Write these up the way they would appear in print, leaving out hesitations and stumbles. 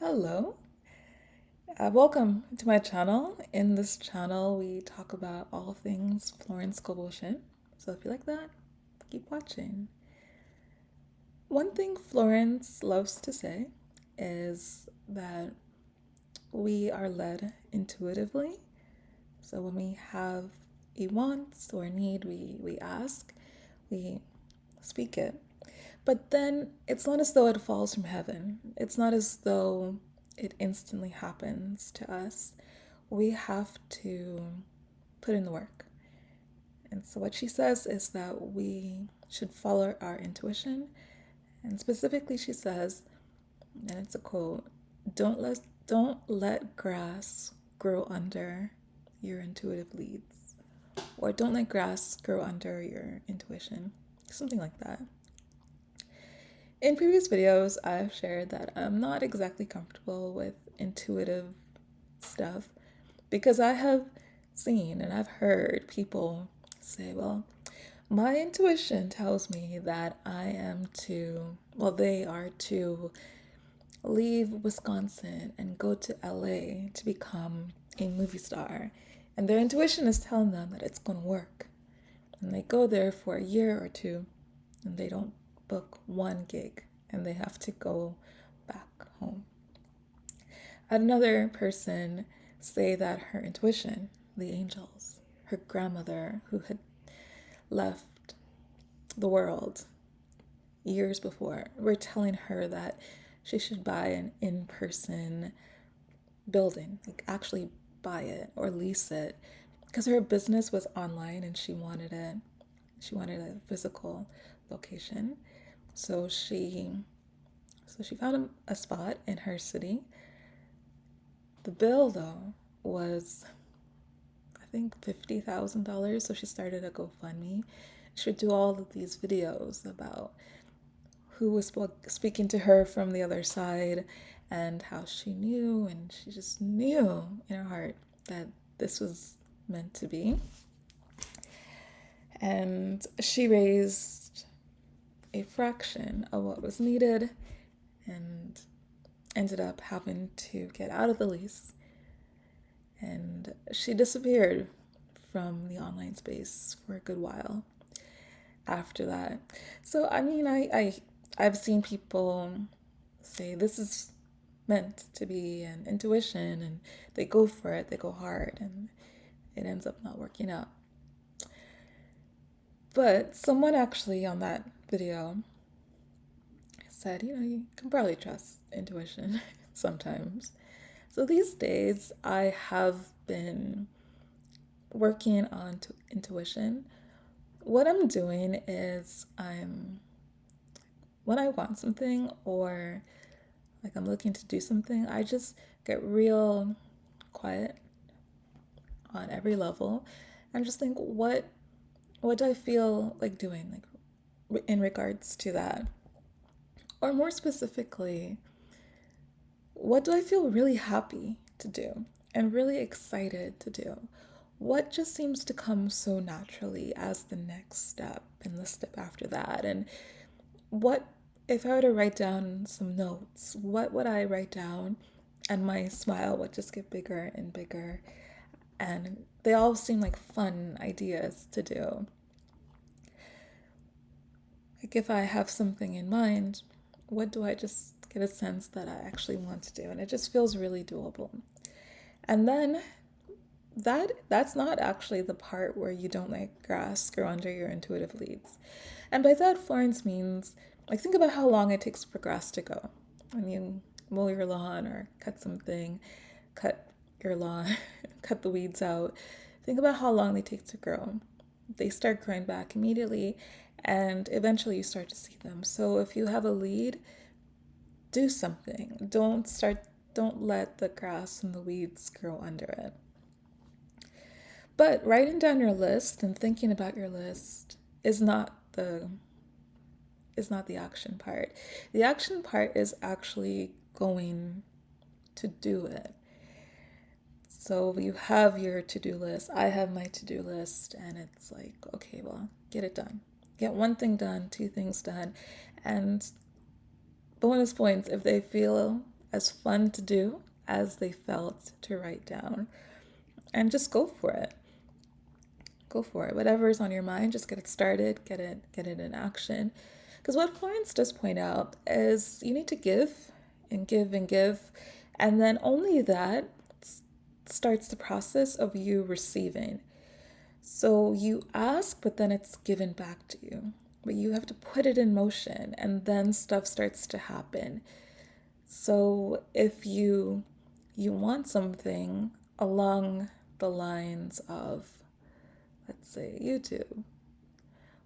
Hello, welcome to my channel. In this channel, we talk about all things Florence Scovel Shinn. So if you like that, keep watching. One thing Florence loves to say is that we are led intuitively. So when we have a want or a need, we ask, we speak it. But then it's not as though it falls from heaven. It's not as though it instantly happens to us. We have to put in the work. And so what she says is that we should follow our intuition. And specifically she says, and it's a quote, don't let grass grow under your intuitive leads. Or don't let grass grow under your intuition. Something like that. In previous videos, I've shared that I'm not exactly comfortable with intuitive stuff because I have seen and I've heard people say, well, my intuition tells me that they are to leave Wisconsin and go to LA to become a movie star. And their intuition is telling them that it's going to work. And they go there for a year or two and they don't book one gig and they have to go back home. I had another person say that her intuition, the angels, her grandmother who had left the world years before, were telling her that she should buy an in-person building, like actually buy it or lease it, because her business was online and she wanted a physical location. So she found a spot in her city. The bill though was I think $50,000. So she started a GoFundMe. She would do all of these videos about who was speaking to her from the other side and how she knew, and she just knew in her heart that this was meant to be. And she raised a fraction of what was needed and ended up having to get out of the lease. And she disappeared from the online space for a good while after that. So I mean, I've seen people say this is meant to be an intuition, and they go for it, they go hard, and it ends up not working out. But someone actually on that video said, you can probably trust intuition sometimes. So these days, I have been working on intuition. What I'm doing is when I want something or like I'm looking to do something, I just get real quiet on every level and just think, what do I feel like doing, like in regards to that? Or more specifically, what do I feel really happy to do and really excited to do? What just seems to come so naturally as the next step and the step after that? And what, if I were to write down some notes, what would I write down? And my smile would just get bigger and bigger. And they all seem like fun ideas to do. Like if I have something in mind, what do I just get a sense that I actually want to do? And it just feels really doable. And then that's not actually the part where you don't let grass grow under your intuitive leads. And by that, Florence means, like, think about how long it takes for grass to go. When you mow your lawn or cut something, cut your lawn, cut the weeds out, think about how long they take to grow. They start growing back immediately, and eventually you start to see them. So if you have a lead, do something. Don't let the grass and the weeds grow under it. But writing down your list and thinking about your list is not the action part. The action part is actually going to do it. So you have your to-do list. I have my to-do list, and it's like, okay, well, get it done. Get one thing done, two things done. And bonus points if they feel as fun to do as they felt to write down. And just go for it. Go for it. Whatever's on your mind, just get it started, get it in action. Because what Florence does point out is you need to give and give and give, and then only that starts the process of you receiving. So you ask, but then it's given back to you. But you have to put it in motion, and then stuff starts to happen. So if you want something along the lines of, let's say, YouTube,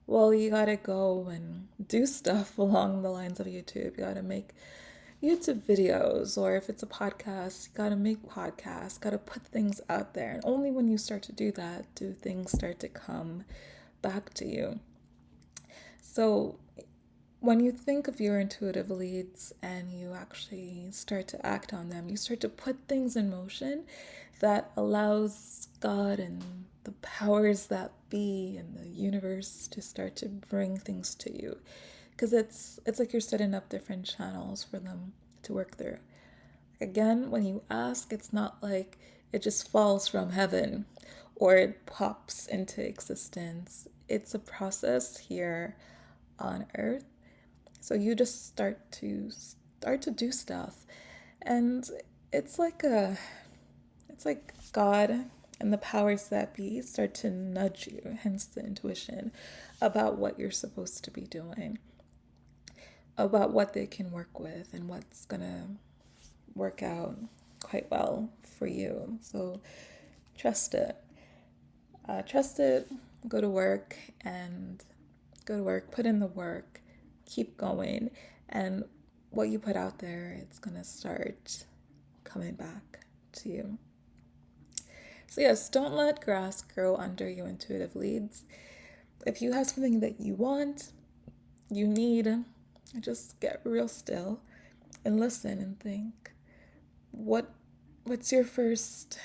well, you gotta go and do stuff along the lines of YouTube. You gotta make YouTube videos, or if it's a podcast, you gotta make podcasts, gotta put things out there. And only when you start to do that do things start to come back to you. So when you think of your intuitive leads and you actually start to act on them, you start to put things in motion that allows God and the powers that be in the universe to start to bring things to you. Because it's like you're setting up different channels for them to work through. Again, when you ask, it's not like it just falls from heaven or it pops into existence. It's a process here on earth. So you just start to do stuff, and it's like God and the powers that be start to nudge you, hence the intuition, about what you're supposed to be doing, about what they can work with and what's gonna work out quite well for you. So trust it. Trust it. Go to work, put in the work, keep going, and what you put out there, it's gonna start coming back to you. So yes, don't let grass grow under your intuitive leads. If you have something that you want, you need, just get real still and listen and think, what's your first,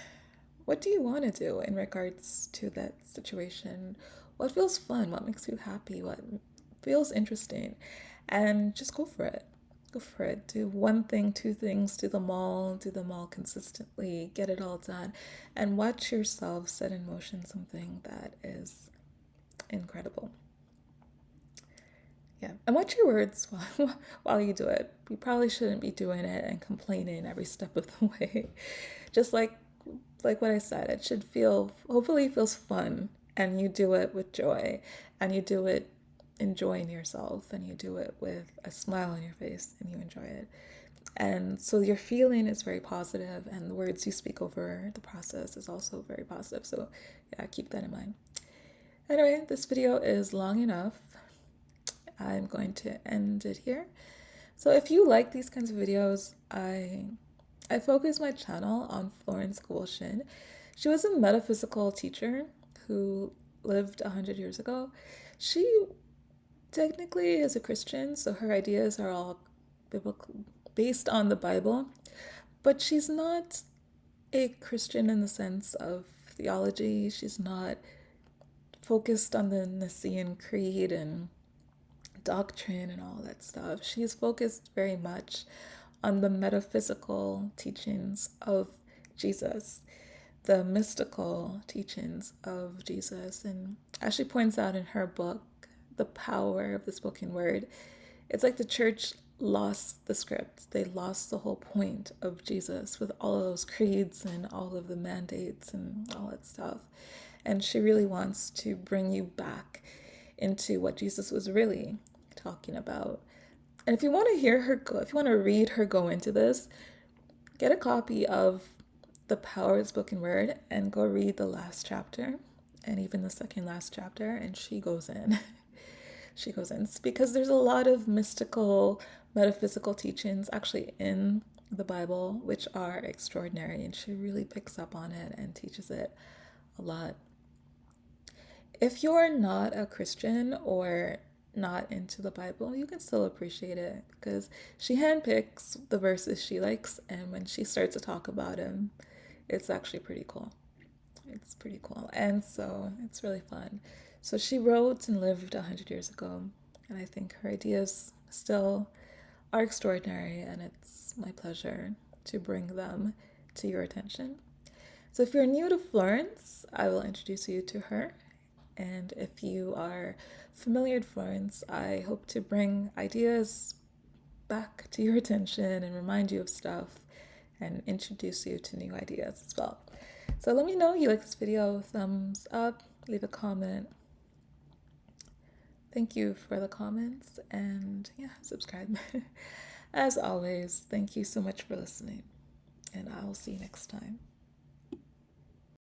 what do you want to do in regards to that situation? What feels fun? What makes you happy? What feels interesting? And just go for it. Go for it. Do one thing, two things, do them all consistently, get it all done, and watch yourself set in motion something that is incredible. Yeah, and watch your words while you do it. You probably shouldn't be doing it and complaining every step of the way. Just like what I said, it should hopefully it feels fun, and you do it with joy, and you do it enjoying yourself, and you do it with a smile on your face, and you enjoy it. And so your feeling is very positive, and the words you speak over the process is also very positive. So yeah, keep that in mind. Anyway, this video is long enough. I'm going to end it here. So if you like these kinds of videos, I focus my channel on Florence Scovel Shinn. She was a metaphysical teacher who lived 100 years ago. She technically is a Christian, so her ideas are all biblical, based on the Bible, but she's not a Christian in the sense of theology. She's not focused on the Nicene Creed and doctrine and all that stuff. She's focused very much on the metaphysical teachings of Jesus, the mystical teachings of Jesus. And as she points out in her book, The Power of the Spoken Word, it's like the church lost the script. They lost the whole point of Jesus with all of those creeds and all of the mandates and all that stuff. And she really wants to bring you back into what Jesus was really talking about. And if you want to hear her go, if you want to read her go into this, get a copy of The Power of Spoken Word and go read the last chapter and even the second last chapter, and she goes in. She goes in. It's because there's a lot of mystical, metaphysical teachings actually in the Bible, which are extraordinary, and she really picks up on it and teaches it a lot. If you're not a Christian or not into the Bible, you can still appreciate it because she handpicks the verses she likes, and when she starts to talk about them, it's actually pretty cool. It's pretty cool, and so it's really fun. So she wrote and lived 100 years ago, and I think her ideas still are extraordinary, and it's my pleasure to bring them to your attention. So if you're new to Florence, I will introduce you to her. And if you are familiar to Florence, I hope to bring ideas back to your attention and remind you of stuff and introduce you to new ideas as well. So let me know you like this video, thumbs up, leave a comment. Thank you for the comments, and yeah, subscribe. As always, thank you so much for listening, and I'll see you next time.